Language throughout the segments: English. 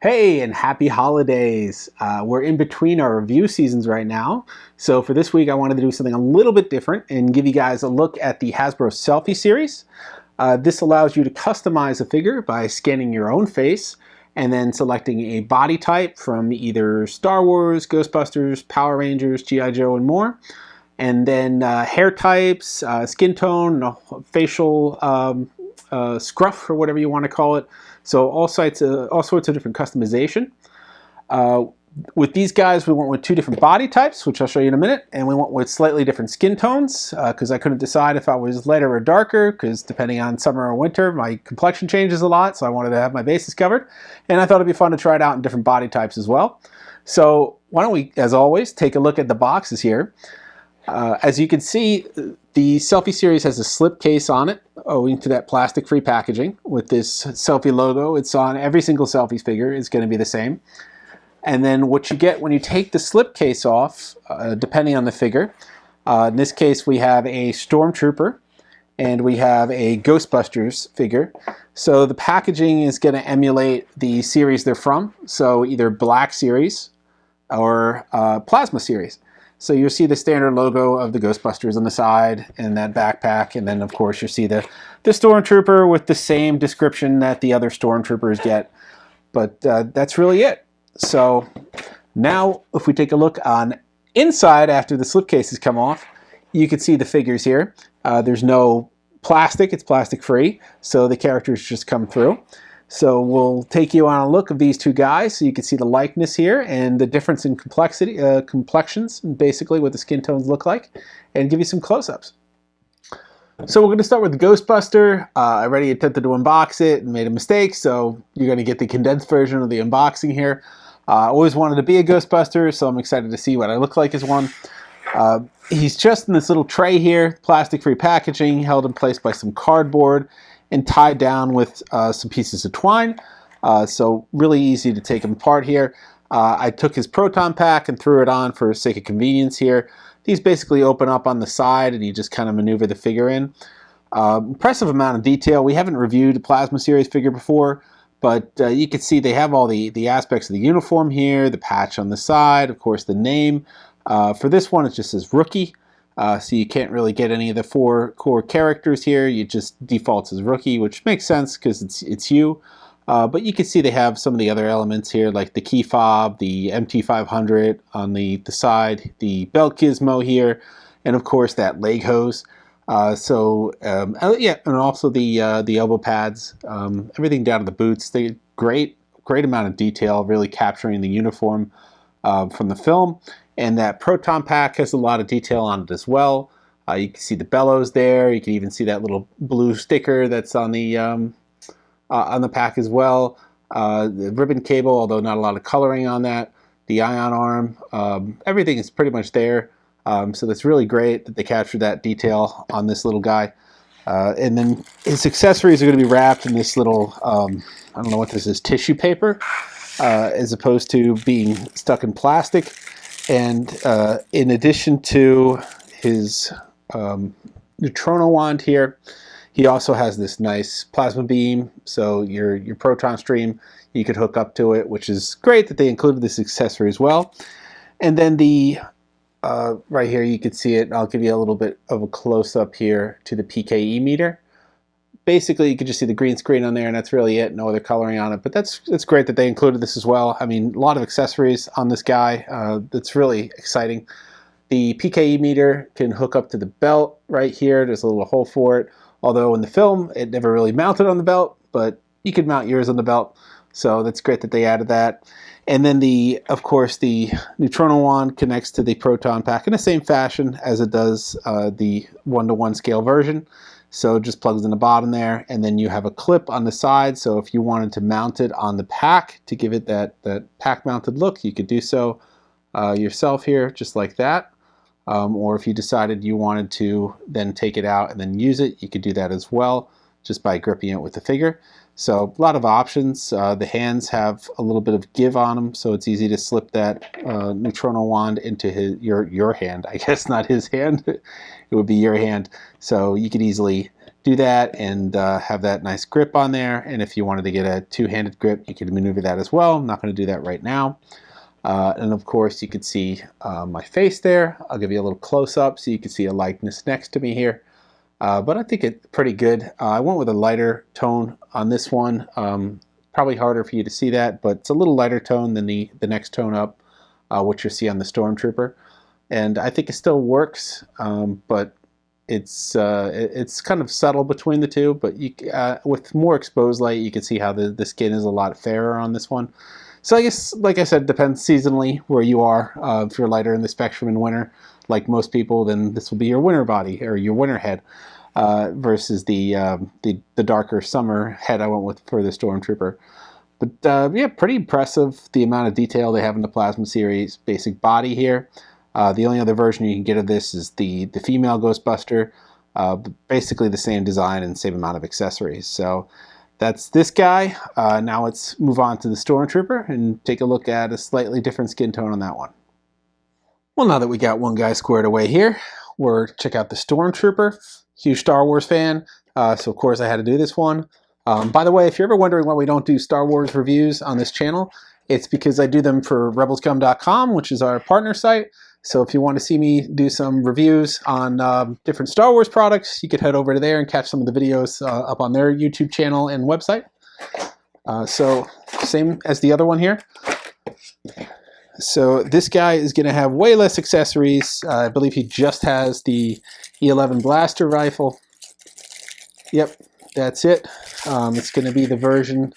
Hey, and happy holidays. We're in between our review seasons right now. So for this week, I wanted to do something a little bit different and give you guys a look at the Hasbro Selfie Series. This allows you to customize a figure by scanning your own face and then selecting a body type from either Star Wars, Ghostbusters, Power Rangers, G.I. Joe, and more. And then hair types, skin tone, facial scruff, or whatever you want to call it. So all sorts of different customization. With these guys, we went with two different body types, which I'll show you in a minute, and we went with slightly different skin tones because I couldn't decide if I was lighter or darker, because depending on summer or winter, my complexion changes a lot, so I wanted to have my bases covered. And I thought it'd be fun to try it out in different body types as well. So why don't we, as always, take a look at the boxes here. As you can see, the Selfie Series has a slip case on it, owing to that plastic-free packaging. With this Selfie logo, it's on every single Selfie figure. It's going to be the same. And then what you get when you take the slip case off, depending on the figure, in this case we have a Stormtrooper and we have a Ghostbusters figure. So the packaging is going to emulate the series they're from, so either Black Series or Plasma Series. So you'll see the standard logo of the Ghostbusters on the side and that backpack, and then of course you see the Stormtrooper with the same description that the other Stormtroopers get. But that's really it. So now if we take a look on inside after the slipcases come off, you can see the figures here. There's no plastic, it's plastic free, so the characters just come through. So we'll take you on a look of these two guys so you can see the likeness here and the difference in complexions, basically what the skin tones look like, and give you some close-ups. So we're going to start with the Ghostbuster. I already attempted to unbox it and made a mistake, so you're going to get the condensed version of the unboxing here. I always wanted to be a Ghostbuster, so I'm excited to see what I look like as one. He's just in this little tray here, plastic-free packaging, held in place by some cardboard, and tied down with some pieces of twine. So really easy to take them apart here. I took his proton pack and threw it on for sake of convenience here. These basically open up on the side and you just kind of maneuver the figure in. Impressive amount of detail. We haven't reviewed a Plasma Series figure before, but you can see they have all the aspects of the uniform here, the patch on the side, of course the name. For this one it just says Rookie. So you can't really get any of the four core characters here. You just defaults as Rookie, which makes sense because it's you. But you can see they have some of the other elements here, like the key fob, the MT500 on the side, the belt gizmo here, and of course that leg hose. Yeah, and also the elbow pads, everything down to the boots. They great amount of detail, really capturing the uniform from the film. And that proton pack has a lot of detail on it as well. You can see the bellows there. You can even see that little blue sticker that's on the pack as well. The ribbon cable, although not a lot of coloring on that. The ion arm, everything is pretty much there. So that's really great that they captured that detail on this little guy. And then his accessories are going to be wrapped in this little, I don't know what this is, tissue paper, as opposed to being stuck in plastic. And in addition to his neutrino wand here, he also has this nice plasma beam, so your proton stream, you could hook up to it, which is great that they included this accessory as well. And then the right here you can see it. I'll give you a little bit of a close-up here to the PKE meter. Basically, you can just see the green screen on there, and that's really it. No other coloring on it, but that's great that they included this as well. I mean, a lot of accessories on this guy. That's really exciting. The PKE meter can hook up to the belt right here. There's a little hole for it. Although in the film, it never really mounted on the belt, but you could mount yours on the belt. So that's great that they added that. And then of course, the neutrino wand connects to the proton pack in the same fashion as it does the 1-to-1 scale version. So it just plugs in the bottom there, and then you have a clip on the side. So if you wanted to mount it on the pack to give it that pack mounted look, you could do so yourself here, just like that. Or if you decided you wanted to then take it out and then use it, you could do that as well, just by gripping it with the figure. So a lot of options. The hands have a little bit of give on them, so it's easy to slip that neutrino wand into your hand. I guess not his hand. It would be your hand. So you could easily do that and have that nice grip on there. And if you wanted to get a two-handed grip, you could maneuver that as well. I'm not going to do that right now. And of course, you can see my face there. I'll give you a little close-up so you can see a likeness next to me here. But I think it's pretty good. I went with a lighter tone on this one. Probably harder for you to see that, but it's a little lighter tone than the next tone up, which you see on the Stormtrooper. And I think it still works, but it's kind of subtle between the two. But you, with more exposed light, you can see how the skin is a lot fairer on this one. So I guess, like I said, depends seasonally where you are. If you're lighter in the spectrum in winter, like most people, then this will be your winter body or your winter head, versus the darker summer head I went with for the Stormtrooper. But yeah, pretty impressive the amount of detail they have in the Plasma Series basic body here. The only other version you can get of this is the female Ghostbuster, basically the same design and same amount of accessories. So that's this guy. Now let's move on to the Stormtrooper and take a look at a slightly different skin tone on that one. Well, now that we got one guy squared away here, we're check out the Stormtrooper. Huge Star Wars fan, so of course I had to do this one. By the way, if you're ever wondering why we don't do Star Wars reviews on this channel, it's because I do them for rebelscum.com, which is our partner site. So if you want to see me do some reviews on different Star Wars products, you could head over to there and catch some of the videos up on their YouTube channel and website. So same as the other one here. So this guy is going to have way less accessories. I believe he just has the E11 blaster rifle. Yep, that's it. It's going to be the version,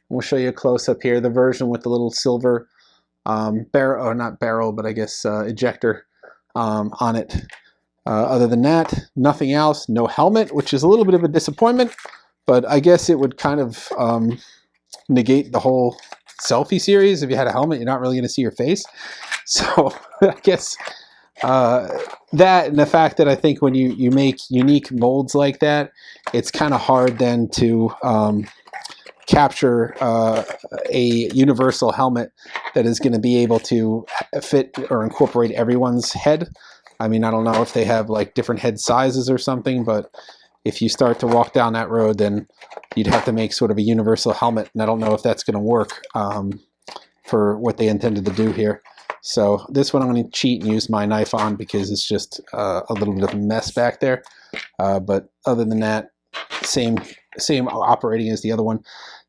we'll show you a close-up here, the version with the little silver barrel, or not barrel, but I guess ejector on it. Other than that, nothing else. No helmet, which is a little bit of a disappointment, but I guess it would kind of negate the whole Selfie Series. If you had a helmet, you're not really going to see your face. So I guess that, and the fact that I think when you make unique molds like that, it's kind of hard then to capture a universal helmet that is going to be able to fit or incorporate everyone's head. I mean, I don't know if they have like different head sizes or something, but if you start to walk down that road, then you'd have to make sort of a universal helmet, and I don't know if that's going to work for what they intended to do here. So this one I'm going to cheat and use my knife on because it's just a little bit of a mess back there. But other than that, same operating as the other one.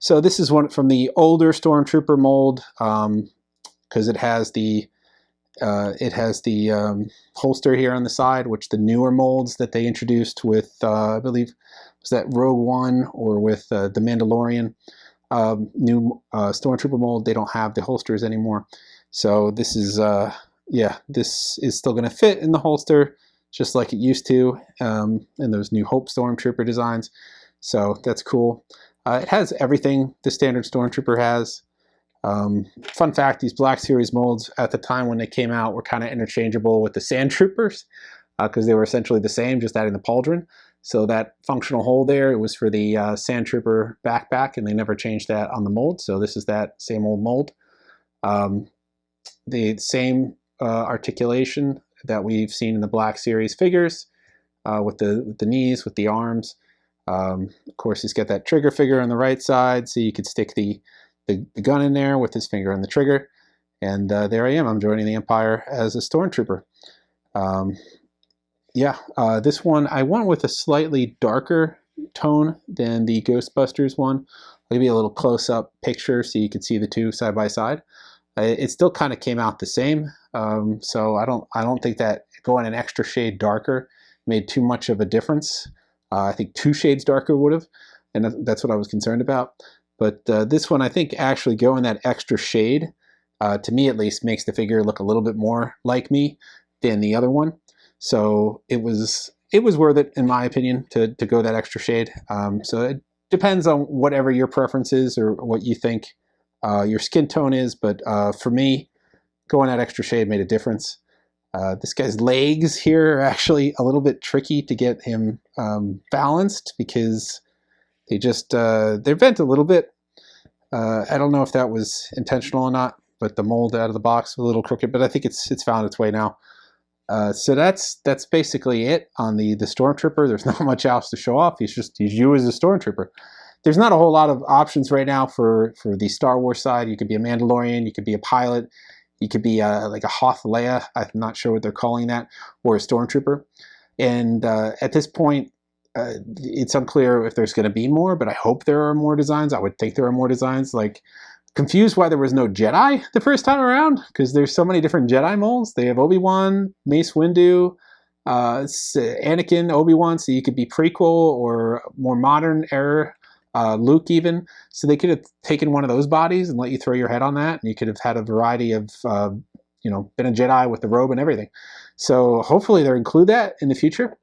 So this is one from the older Stormtrooper mold, because it has the holster here on the side, which the newer molds that they introduced with, I believe, was that Rogue One or with the Mandalorian new Stormtrooper mold, they don't have the holsters anymore. So this is, yeah, this is still going to fit in the holster just like it used to in those new Hope Stormtrooper designs. So that's cool. It has everything the standard Stormtrooper has. Fun fact, these Black Series molds at the time when they came out were kind of interchangeable with the Sand Troopers because they were essentially the same, just adding the pauldron. So that functional hole there, it was for the Sand Trooper backpack, and they never changed that on the mold. So this is that same old mold. The same articulation that we've seen in the Black Series figures with the knees, with the arms. Of course, he's got that trigger figure on the right side, so you could stick the gun in there with his finger on the trigger. And there I am. I'm joining the Empire as a Stormtrooper. Yeah, this one, I went with a slightly darker tone than the Ghostbusters one. I'll give you a little close-up picture so you can see the two side by side. It still kind of came out the same, so I don't think that going an extra shade darker made too much of a difference. I think 2 shades darker would have, and that's what I was concerned about. But this one, I think actually going that extra shade, to me at least, makes the figure look a little bit more like me than the other one. So it was worth it, in my opinion, to go that extra shade. So it depends on whatever your preference is or what you think your skin tone is. But for me, going that extra shade made a difference. This guy's legs here are actually a little bit tricky to get him balanced because they just they're bent a little bit. I don't know if that was intentional or not, but the mold out of the box was a little crooked, but I think it's found its way now. So that's basically it on the Stormtrooper. There's not much else to show off. He's you as a Stormtrooper. There's not a whole lot of options right now for the Star Wars side. You could be a Mandalorian, you could be a pilot, you could be like a Hoth Leia. I'm not sure what they're calling that, or a Stormtrooper. And at this point, it's unclear if there's going to be more, but I hope there are more designs. I would think there are more designs. Like, confused why there was no Jedi the first time around, because there's so many different Jedi molds. They have Obi-Wan, Mace Windu, Anakin, Obi-Wan, so you could be prequel or more modern era, Luke even. So they could have taken one of those bodies and let you throw your head on that, and you could have had a variety of, been a Jedi with the robe and everything. So hopefully they'll include that in the future.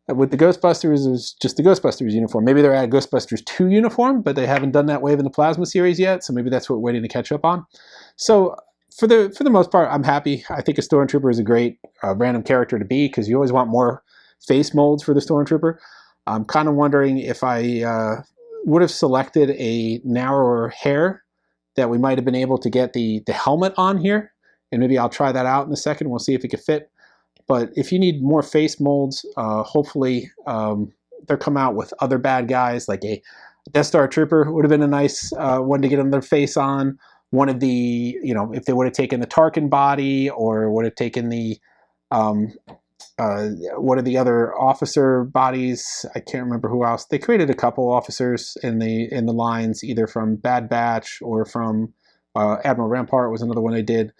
With the Ghostbusters, it was just the Ghostbusters uniform. Maybe they're at a Ghostbusters 2 uniform, but they haven't done that wave in the Plasma series yet, so maybe that's what we're waiting to catch up on. So for the most part, I'm happy. I think a Stormtrooper is a great random character to be, because you always want more face molds for the Stormtrooper. I'm kind of wondering if I would have selected a narrower hair, that we might have been able to get the helmet on here, and maybe I'll try that out in a second. We'll see if it could fit. But if you need more face molds, hopefully they'll come out with other bad guys, like a Death Star Trooper would have been a nice one to get on their face on. One of the, if they would have taken the Tarkin body, or would have taken the, one of the other officer bodies. I can't remember who else. They created a couple officers in the lines, either from Bad Batch or from Admiral Rampart was another one they did.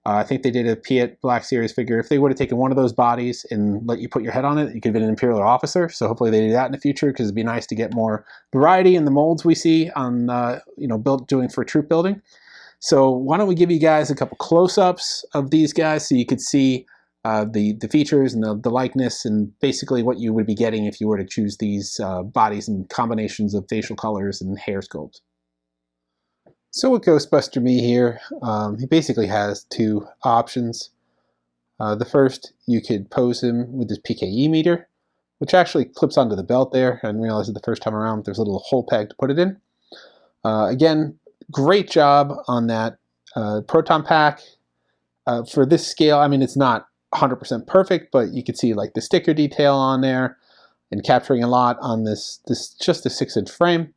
I think they did a Piet Black Series figure. If they would have taken one of those bodies and let you put your head on it, you could have been an Imperial officer. So hopefully they do that in the future, because it'd be nice to get more variety in the molds we see on, doing for troop building. So why don't we give you guys a couple close-ups of these guys, so you could see the features and the likeness, and basically what you would be getting if you were to choose these bodies and combinations of facial colors and hair sculpts. So with Ghostbuster Me here, he basically has two options. The first, you could pose him with this PKE meter, which actually clips onto the belt there. I didn't realize it the first time around, but there's a little hole peg to put it in. Again, great job on that proton pack. For this scale, I mean, it's not 100% perfect, but you can see like the sticker detail on there and capturing a lot on this just a 6-inch frame.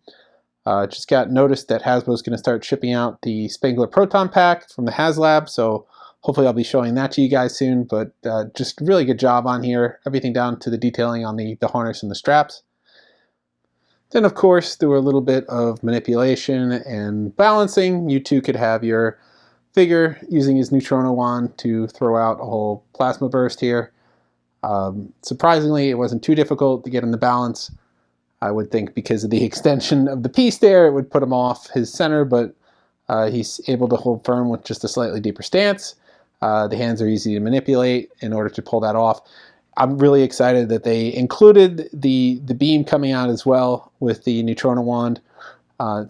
Just got noticed that Hasbro is going to start shipping out the Spangler Proton Pack from the HasLab, so hopefully I'll be showing that to you guys soon, but just really good job on here, everything down to the detailing on the harness and the straps. Then of course, through a little bit of manipulation and balancing, you too could have your figure using his Neutrona wand to throw out a whole plasma burst here. Surprisingly, it wasn't too difficult to get in the balance. I would think because of the extension of the piece there, it would put him off his center, but he's able to hold firm with just a slightly deeper stance. The hands are easy to manipulate in order to pull that off. I'm really excited that they included the beam coming out as well with the Neutrona wand.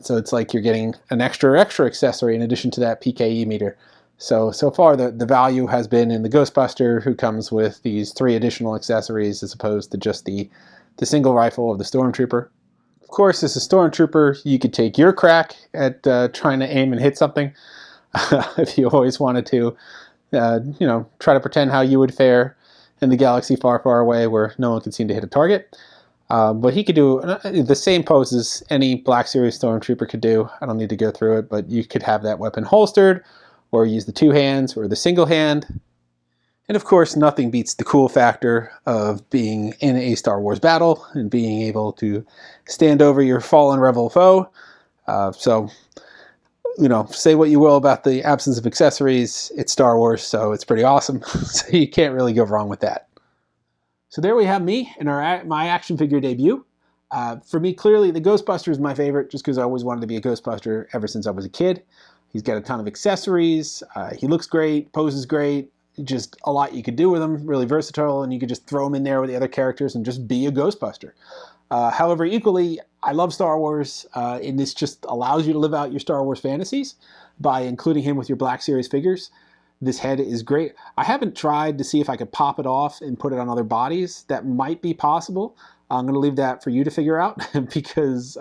So it's like you're getting an extra accessory in addition to that PKE meter. So far the value has been in the Ghostbuster, who comes with these 3 additional accessories as opposed to just the single rifle of the Stormtrooper. Of course, as a Stormtrooper, you could take your crack at trying to aim and hit something. If you always wanted to, try to pretend how you would fare in the galaxy far, far away where no one could seem to hit a target. But he could do the same poses any Black Series Stormtrooper could do. I don't need to go through it, but you could have that weapon holstered, or use the 2 hands, or the single hand. And of course, nothing beats the cool factor of being in a Star Wars battle and being able to stand over your fallen rebel foe. So, say what you will about the absence of accessories, it's Star Wars, so it's pretty awesome. So you can't really go wrong with that. So there we have me in my action figure debut. For me, clearly, the Ghostbuster is my favorite, just because I always wanted to be a Ghostbuster ever since I was a kid. He's got a ton of accessories. He looks great, poses great. Just a lot you could do with him, really versatile, and you could just throw him in there with the other characters and just be a Ghostbuster. However, equally, I love Star Wars, and this just allows you to live out your Star Wars fantasies by including him with your Black Series figures. This head is great. I haven't tried to see if I could pop it off and put it on other bodies. That might be possible. I'm going to leave that for you to figure out, because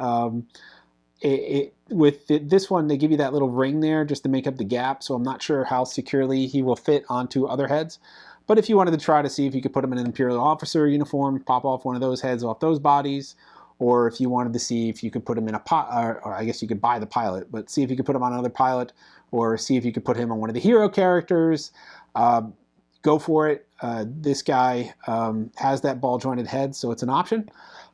with this one, they give you that little ring there just to make up the gap, so I'm not sure how securely he will fit onto other heads. But if you wanted to try to see if you could put him in an Imperial officer uniform, pop off one of those heads off those bodies, or if you wanted to see if you could put him in a or I guess you could buy the pilot, but see if you could put him on another pilot, or see if you could put him on one of the hero characters, go for it. This guy has that ball jointed head, so it's an option.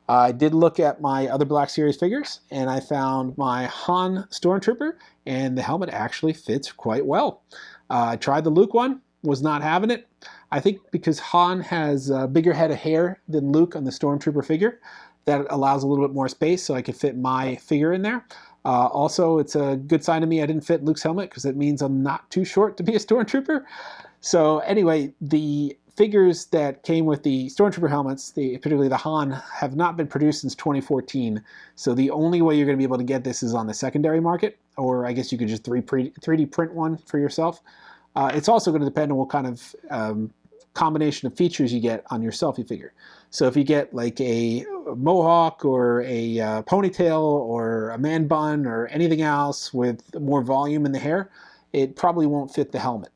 I did look at my other Black Series figures, and I found my Han Stormtrooper, and the helmet actually fits quite well. I tried the Luke one, was not having it. I think because Han has a bigger head of hair than Luke on the Stormtrooper figure, that allows a little bit more space so I could fit my figure in there. Also, it's a good sign to me I didn't fit Luke's helmet, because it means I'm not too short to be a Stormtrooper. So anyway, the figures that came with the Stormtrooper helmets, particularly the Han, have not been produced since 2014. So the only way you're going to be able to get this is on the secondary market, or I guess you could just 3D print one for yourself. It's also going to depend on what kind of combination of features you get on your selfie figure. So if you get like a mohawk or a ponytail or a man bun or anything else with more volume in the hair, it probably won't fit the helmet.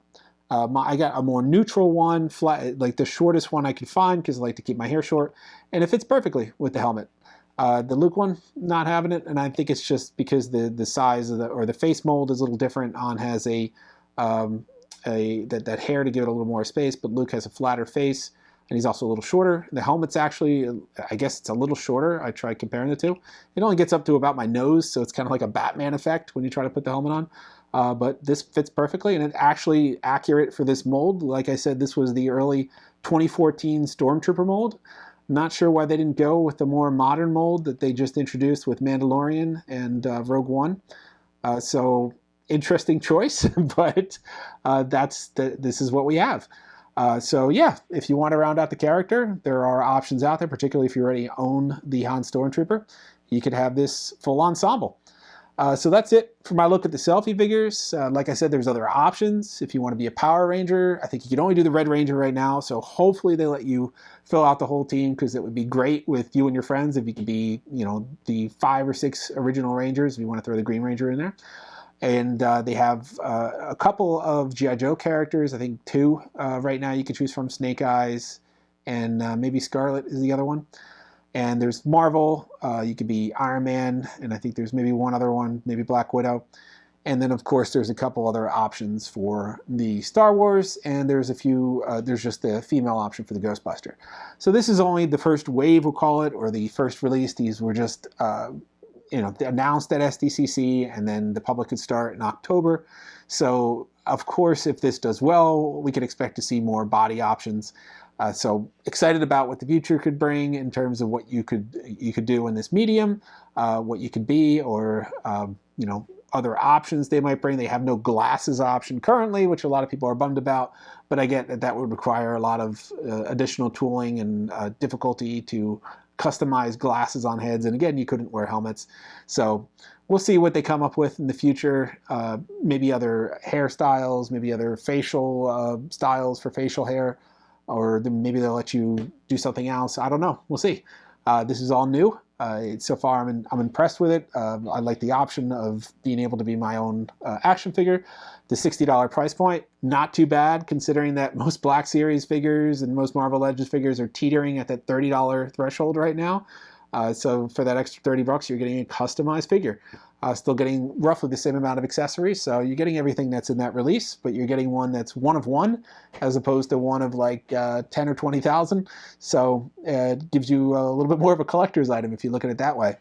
I got a more neutral one, flat, like the shortest one I could find, because I like to keep my hair short, and it fits perfectly with the helmet. The Luke one, not having it, and I think it's just because the size of the face mold is a little different. Han has that hair to give it a little more space, but Luke has a flatter face, and he's also a little shorter. The helmet's actually, I guess it's a little shorter. I tried comparing the two. It only gets up to about my nose, so it's kind of like a Batman effect when you try to put the helmet on. But this fits perfectly, and it's actually accurate for this mold. Like I said, this was the early 2014 Stormtrooper mold. Not sure why they didn't go with the more modern mold that they just introduced with Mandalorian and Rogue One. So interesting choice, but this is what we have. So yeah, if you want to round out the character, there are options out there, particularly if you already own the Han Stormtrooper. You could have this full ensemble. So that's it for my look at the selfie figures. Like I said, there's other options. If you want to be a Power Ranger, I think you can only do the Red Ranger right now, so hopefully they let you fill out the whole team, because it would be great with you and your friends if you could be, the 5 or 6 original Rangers, if you want to throw the Green Ranger in there. And they have a couple of G.I. Joe characters, I think 2 right now you can choose from, Snake Eyes, and maybe Scarlet is the other one. And there's Marvel, you could be Iron Man, and I think there's maybe one other one, maybe Black Widow. And then, of course, there's a couple other options for the Star Wars, and there's a few, there's just the female option for the Ghostbuster. So this is only the first wave, we'll call it, or the first release. These were just, announced at SDCC, and then the public could start in October. So, of course, if this does well, we could expect to see more body options. So excited about what the future could bring in terms of what you could do in this medium, what you could be, or other options they might bring. They have no glasses option currently, which a lot of people are bummed about, but I get that would require a lot of additional tooling and difficulty to customize glasses on heads, and again, you couldn't wear helmets. So we'll see what they come up with in the future. Maybe other hairstyles, maybe other facial styles for facial hair, or maybe they'll let you do something else. I don't know. We'll see. This is all new. So far, I'm impressed with it. I like the option of being able to be my own action figure. The $60 price point, not too bad, considering that most Black Series figures and most Marvel Legends figures are teetering at that $30 threshold right now. So for that extra $30, you're getting a customized figure. Still getting roughly the same amount of accessories, so you're getting everything that's in that release, but you're getting one that's one of one, as opposed to one of like 10 or 20,000. So it gives you a little bit more of a collector's item if you look at it that way.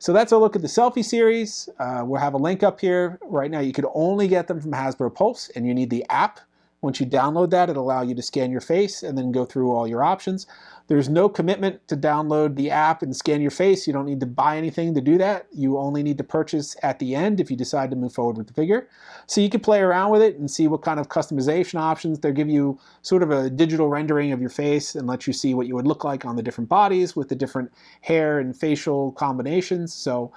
So that's a look at the Selfie Series. We'll have a link up here. Right now you could only get them from Hasbro Pulse, and you need the app. Once you download that, it'll allow you to scan your face and then go through all your options. There's no commitment to download the app and scan your face. You don't need to buy anything to do that. You only need to purchase at the end if you decide to move forward with the figure. So you can play around with it and see what kind of customization options. They'll give you sort of a digital rendering of your face and let you see what you would look like on the different bodies with the different hair and facial combinations. So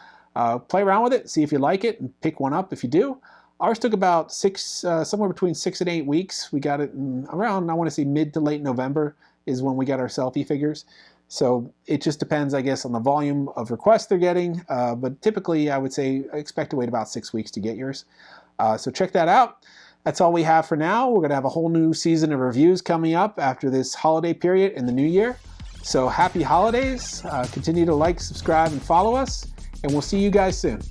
play around with it, see if you like it, and pick one up if you do. Ours took about somewhere between 6 and 8 weeks. We got it in around, I want to say, mid to late November is when we got our selfie figures. So it just depends, I guess, on the volume of requests they're getting. But typically, I would say expect to wait about 6 weeks to get yours. So check that out. That's all we have for now. We're going to have a whole new season of reviews coming up after this holiday period in the new year. So happy holidays. Continue to like, subscribe, and follow us, and we'll see you guys soon.